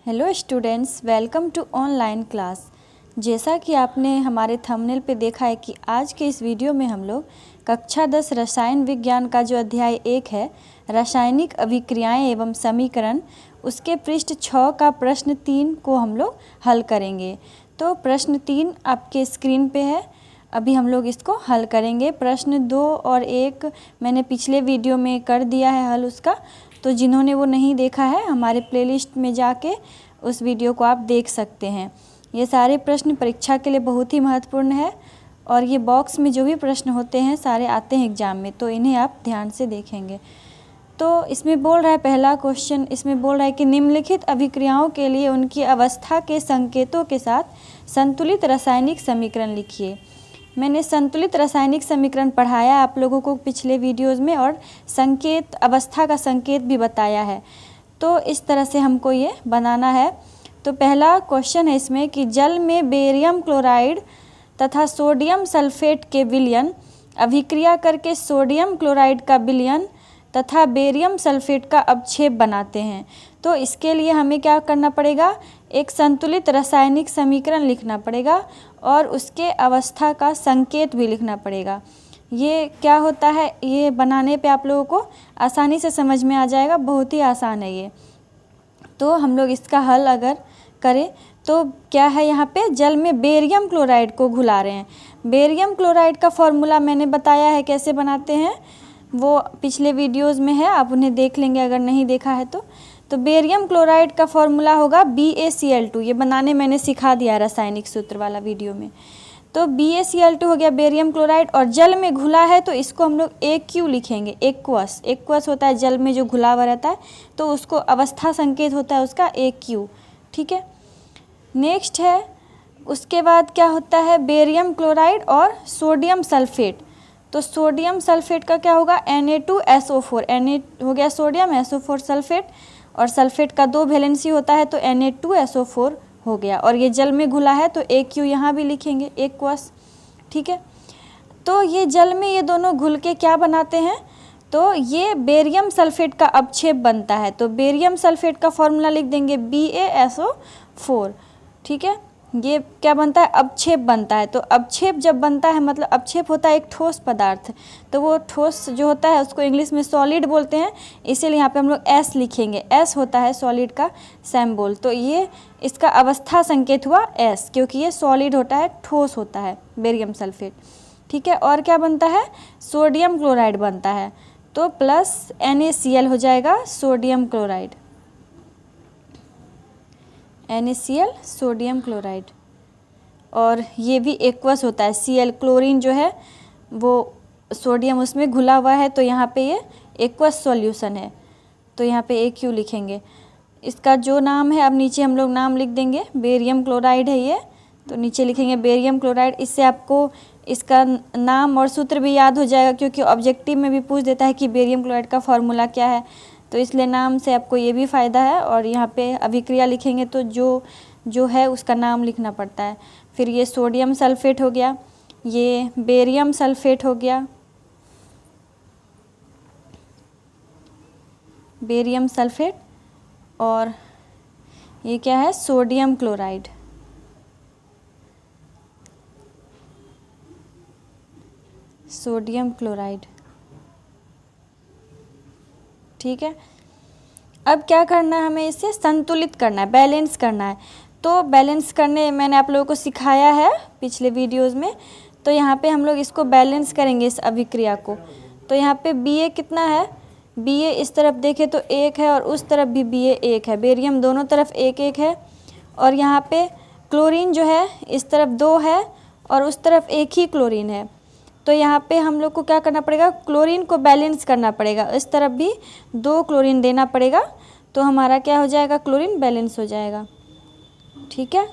Hello students, welcome to online class. जैसा कि आपने हमारे थंबनेल पे देखा है कि आज के इस वीडियो में हम लोग कक्षा 10 रसायन विज्ञान का जो अध्याय 1 है रासायनिक अभिक्रियाएं एवं समीकरण, उसके पृष्ठ 6 का प्रश्न 3 को हम लोग हल करेंगे। तो प्रश्न 3 आपके स्क्रीन पे है, अभी हम लोग इसको हल करेंगे। प्रश्न 2 और 1 मैंने पिछले वीडियो में कर दिया है हल उसका, तो जिन्होंने वो नहीं देखा है हमारे प्लेलिस्ट में जाके उस वीडियो को आप देख सकते हैं। ये सारे प्रश्न परीक्षा के लिए बहुत ही महत्वपूर्ण है और ये बॉक्स में जो भी प्रश्न होते हैं सारे आते हैं एग्जाम में, तो इन्हें आप ध्यान से देखेंगे। तो इसमें बोल रहा है पहला क्वेश्चन, इसमें बोल रहा है कि निम्नलिखित अभिक्रियाओं के लिए उनकी अवस्था के संकेतों के साथ संतुलित रासायनिक समीकरण लिखिए। मैंने संतुलित रासायनिक समीकरण पढ़ाया आप लोगों को पिछले वीडियोज़ में और संकेत, अवस्था का संकेत भी बताया है। तो इस तरह से हमको ये बनाना है। तो पहला क्वेश्चन है इसमें कि जल में बेरियम क्लोराइड तथा सोडियम सल्फेट के विलयन अभिक्रिया करके सोडियम क्लोराइड का विलयन तथा बेरियम सल्फेट का अवक्षेप बनाते हैं। तो इसके लिए हमें क्या करना पड़ेगा, एक संतुलित रासायनिक समीकरण लिखना पड़ेगा और उसके अवस्था का संकेत भी लिखना पड़ेगा। ये क्या होता है, ये बनाने पे आप लोगों को आसानी से समझ में आ जाएगा, बहुत ही आसान है ये। तो हम लोग इसका हल अगर करें तो क्या है, यहाँ पे जल में बेरियम क्लोराइड को घुला रहे हैं। बेरियम क्लोराइड का फॉर्मूला मैंने बताया है कैसे बनाते हैं, वो पिछले वीडियोज़ में है, आप उन्हें देख लेंगे अगर नहीं देखा है तो बेरियम क्लोराइड का फॉर्मूला होगा BaCl2। ये बनाने मैंने सिखा दिया रासायनिक सूत्र वाला वीडियो में। तो BaCl2 हो गया बेरियम क्लोराइड और जल में घुला है तो इसको हम लोग AQ लिखेंगे, एक्वस। एक्वस होता है जल में जो घुला हुआ रहता है, तो उसको अवस्था संकेत होता है उसका AQ, ठीक है। नेक्स्ट है, उसके बाद क्या होता है, बेरियम क्लोराइड और सोडियम सल्फेट। तो सोडियम सल्फेट का क्या होगा, Na2SO4। Na हो गया सोडियम, SO4 सल्फेट, और सल्फेट का 2 वैलेंसी होता है तो Na2SO4 हो गया। और ये जल में घुला है तो AQ यहाँ भी लिखेंगे, एक्वस, ठीक है। तो ये जल में ये दोनों घुल के क्या बनाते हैं, तो ये बेरियम सल्फेट का अवक्षेप बनता है। तो बेरियम सल्फेट का फॉर्मूला लिख देंगे BaSO4, ठीक है। ये क्या बनता है, अवक्षेप बनता है। तो अवक्षेप जब बनता है मतलब अवक्षेप होता है एक ठोस पदार्थ, तो वो ठोस जो होता है उसको इंग्लिश में सॉलिड बोलते हैं, इसीलिए यहाँ पे हम लोग S लिखेंगे। S होता है सॉलिड का सिंबल, तो ये इसका अवस्था संकेत हुआ S, क्योंकि ये सॉलिड होता है, ठोस होता है बेरियम सल्फेट, ठीक है। और क्या बनता है, सोडियम क्लोराइड बनता है, तो प्लस NaCl हो जाएगा sodium chloride, NaCl sodium chloride. और ये भी एक्वस होता है, Cl क्लोरीन जो है वो सोडियम उसमें घुला हुआ है, तो यहाँ पे ये एक्वस सॉल्यूशन है, तो यहाँ पे AQ लिखेंगे। इसका जो नाम है अब नीचे हम लोग नाम लिख देंगे, बेरियम क्लोराइड है ये, तो नीचे लिखेंगे बेरियम क्लोराइड। इससे आपको इसका नाम और सूत्र भी याद हो जाएगा, क्योंकि ऑब्जेक्टिव में भी पूछ देता है कि बेरियम क्लोराइड का फॉर्मूला क्या है, तो इसलिए नाम से आपको ये भी फ़ायदा है। और यहाँ पे अभिक्रिया लिखेंगे तो जो है उसका नाम लिखना पड़ता है। फिर ये सोडियम सल्फेट हो गया, ये बेरियम सल्फेट हो गया, बेरियम सल्फेट, और ये क्या है, सोडियम क्लोराइड, सोडियम क्लोराइड, ठीक है। अब क्या करना है, हमें इसे संतुलित करना है, बैलेंस करना है। तो बैलेंस करने मैंने आप लोगों को सिखाया है पिछले वीडियोज़ में, तो यहाँ पे हम लोग इसको बैलेंस करेंगे इस अभिक्रिया को। तो यहाँ पे Ba कितना है, Ba इस तरफ देखें तो 1 है और उस तरफ भी Ba 1 है, बेरियम दोनों तरफ 1-1 है। और यहाँ पे क्लोरीन जो है इस तरफ 2 है और उस तरफ 1 ही क्लोरीन है। तो यहाँ पे हम लोग को क्या करना पड़ेगा, क्लोरीन को बैलेंस करना पड़ेगा, इस तरफ भी 2 क्लोरीन देना पड़ेगा, तो हमारा क्या हो जाएगा, क्लोरीन बैलेंस हो जाएगा, ठीक है।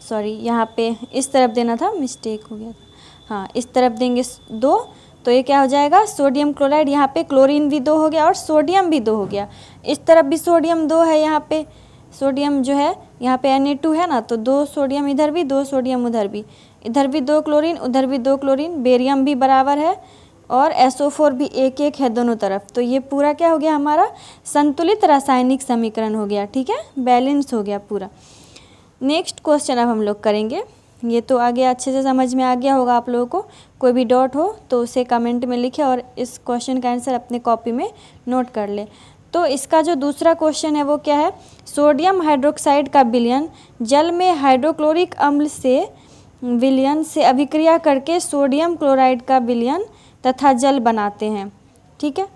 सॉरी, यहाँ पे इस तरफ देना था, मिस्टेक हो गया था, हाँ इस तरफ देंगे 2, तो ये क्या हो जाएगा, सोडियम क्लोराइड। यहाँ पे क्लोरीन भी 2 हो गया और सोडियम भी 2 हो गया, इस तरफ भी सोडियम 2 है, यहाँ पे सोडियम जो है यहाँ पे Na2 है ना, तो 2 सोडियम इधर भी, 2 सोडियम उधर भी, इधर भी 2 क्लोरीन, उधर भी 2 क्लोरीन, बेरियम भी बराबर है और SO4 भी एक एक है दोनों तरफ। तो ये पूरा क्या हो गया हमारा संतुलित रासायनिक समीकरण हो गया, ठीक है, बैलेंस हो गया पूरा। नेक्स्ट क्वेश्चन अब हम लोग करेंगे। ये तो आगे अच्छे से समझ में आ गया होगा आप लोगों को। कोई भी डाउट हो तो उसे कमेंट में लिखें और इस क्वेश्चन का आंसर अपने कॉपी में नोट कर ले। तो इसका जो दूसरा क्वेश्चन है वो क्या है, सोडियम हाइड्रोक्साइड का विलयन जल में हाइड्रोक्लोरिक अम्ल से विलयन से अभिक्रिया करके सोडियम क्लोराइड का विलयन तथा जल बनाते हैं, ठीक है।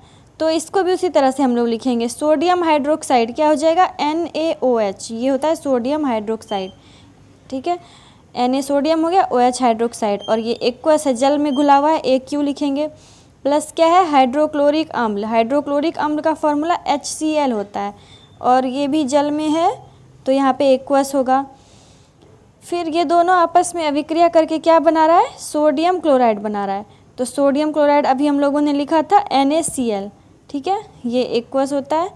तो इसको भी उसी तरह से हम लोग लिखेंगे। सोडियम हाइड्रोक्साइड क्या हो जाएगा NaOH, ये होता है सोडियम हाइड्रोक्साइड, ठीक है। Na सोडियम हो गया, OH हाइड्रोक्साइड, और ये एक्वस है जल में घुला हुआ है, AQ लिखेंगे। प्लस क्या है हाइड्रोक्लोरिक अम्ल, हाइड्रोक्लोरिक अम्ल का फॉर्मूला HCl होता है और ये भी जल में है तो यहाँ पे एक्वस होगा। फिर ये दोनों आपस में अभिक्रिया करके क्या बना रहा है, सोडियम क्लोराइड बना रहा है। तो सोडियम क्लोराइड अभी हम लोगों ने लिखा था NaCl, ठीक है, ये एक्वस होता है।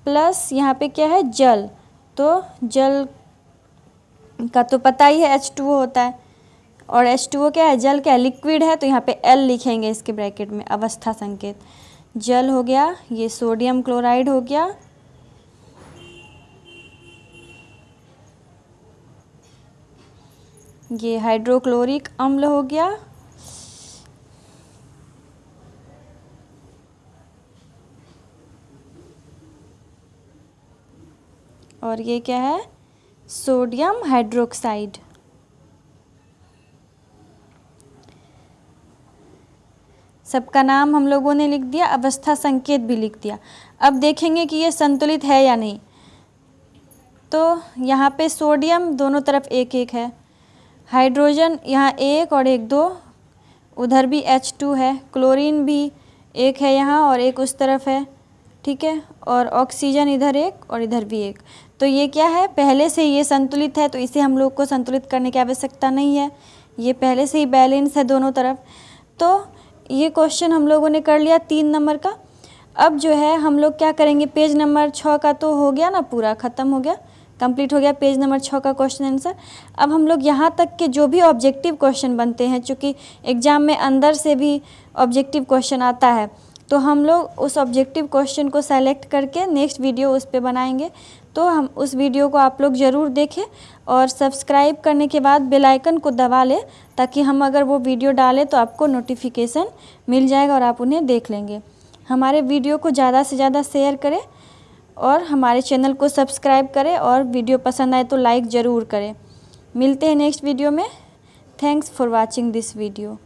प्लस यहाँ पे क्या है जल, तो जल का तो पता ही है H2O होता है, और H2O क्या है, जल क्या है, लिक्विड है, तो यहाँ पे L लिखेंगे इसके ब्रैकेट में, अवस्था संकेत। जल हो गया, ये सोडियम क्लोराइड हो गया, ये हाइड्रोक्लोरिक अम्ल हो गया, और ये क्या है सोडियम हाइड्रोक्साइड। सबका नाम हम लोगों ने लिख दिया, अवस्था संकेत भी लिख दिया। अब देखेंगे कि ये संतुलित है या नहीं। तो यहाँ पे सोडियम दोनों तरफ एक एक है, हाइड्रोजन यहाँ एक और एक दो, उधर भी H2 है, क्लोरीन भी एक है यहाँ और एक उस तरफ है, ठीक है, और ऑक्सीजन इधर एक और इधर भी एक। तो ये क्या है, पहले से ये संतुलित है, तो इसे हम लोग को संतुलित करने की आवश्यकता नहीं है, ये पहले से ही बैलेंस है दोनों तरफ। तो ये क्वेश्चन हम लोगों ने कर लिया 3 नंबर का। अब जो है हम लोग क्या करेंगे, पेज नंबर 6 का तो हो गया ना, पूरा ख़त्म हो गया, कंप्लीट हो गया पेज नंबर 6 का क्वेश्चन आंसर। अब हम लोग यहाँ तक के जो भी ऑब्जेक्टिव क्वेश्चन बनते हैं, चूँकि एग्ज़ाम में अंदर से भी ऑब्जेक्टिव क्वेश्चन आता है, तो हम लोग उस ऑब्जेक्टिव क्वेश्चन को सेलेक्ट करके नेक्स्ट वीडियो उस पर बनाएंगे। तो हम उस वीडियो को आप लोग ज़रूर देखें और सब्सक्राइब करने के बाद बेल आइकन को दबा लें, ताकि हम अगर वो वीडियो डालें तो आपको नोटिफिकेशन मिल जाएगा और आप उन्हें देख लेंगे। हमारे वीडियो को ज़्यादा से ज़्यादा शेयर करें और हमारे चैनल को सब्सक्राइब करें, और वीडियो पसंद आए तो लाइक ज़रूर करें। मिलते हैं नेक्स्ट वीडियो में। Thanks for watching this video.